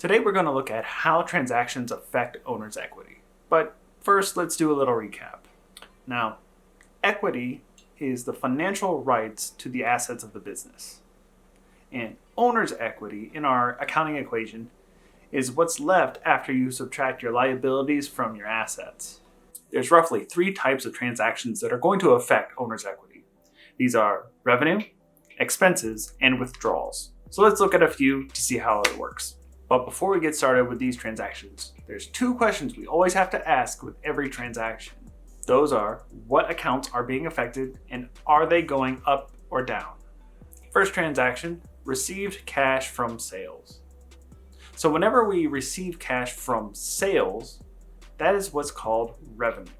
Today we're going to look at how transactions affect owner's equity. But first, let's do a little recap. Now, equity is the financial rights to the assets of the business. And owner's equity in our accounting equation is what's left after you subtract your liabilities from your assets. There's roughly 3 types of transactions that are going to affect owner's equity. These are revenue, expenses, and withdrawals. So let's look at a few to see how it works. But before we get started with these transactions, there's 2 questions we always have to ask with every transaction. Those are, what accounts are being affected and are they going up or down? First transaction, received cash from sales. So whenever we receive cash from sales, that is what's called revenue.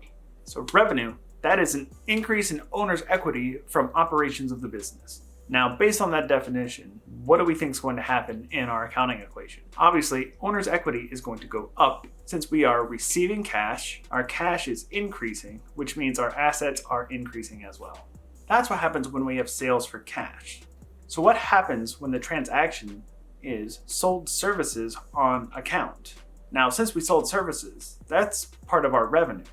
So revenue, that is an increase in owner's equity from operations of the business. Now, based on that definition, what do we think is going to happen in our accounting equation? Obviously, owner's equity is going to go up. Since we are receiving cash, our cash is increasing, which means our assets are increasing as well. That's what happens when we have sales for cash. So what happens when the transaction is sold services on account? Now, since we sold services, that's part of our revenue,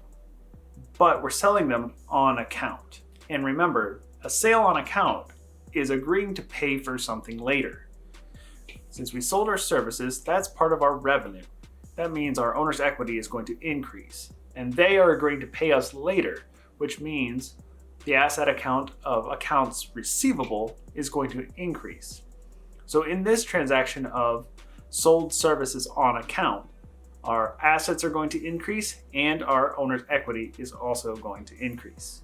but we're selling them on account. And remember, a sale on account is agreeing to pay for something later. Since we sold our services, that's part of our revenue. That means our owner's equity is going to increase, and they are agreeing to pay us later, which means the asset account of accounts receivable is going to increase. So in this transaction of sold services on account, our assets are going to increase and our owner's equity is also going to increase.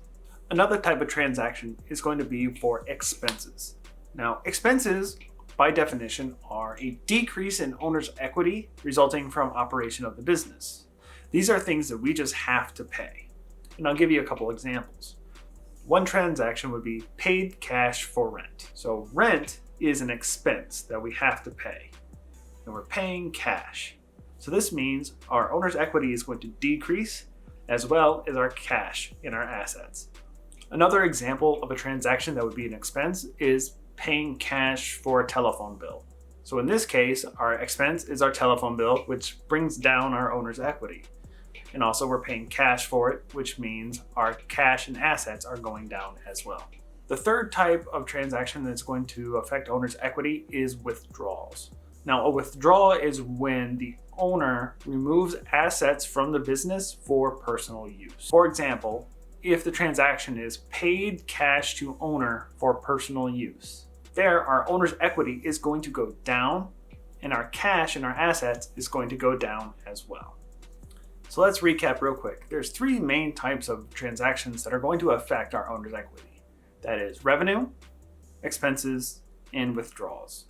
Another type of transaction is going to be for expenses. Now, expenses, by definition, are a decrease in owner's equity resulting from operation of the business. These are things that we just have to pay. And I'll give you a couple examples. One transaction would be paid cash for rent. So rent is an expense that we have to pay, and we're paying cash. So this means our owner's equity is going to decrease as well as our cash in our assets. Another example of a transaction that would be an expense is paying cash for a telephone bill. So in this case, our expense is our telephone bill, which brings down our owner's equity. And also we're paying cash for it, which means our cash and assets are going down as well. The third type of transaction that's going to affect owner's equity is withdrawals. Now, a withdrawal is when the owner removes assets from the business for personal use. For example, if the transaction is paid cash to owner for personal use, there our owner's equity is going to go down and our cash and our assets is going to go down as well. So let's recap real quick. There's 3 main types of transactions that are going to affect our owner's equity. That is revenue, expenses, and withdrawals.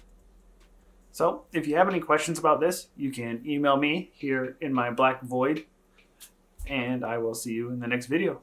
So if you have any questions about this, you can email me here in my black void, and I will see you in the next video.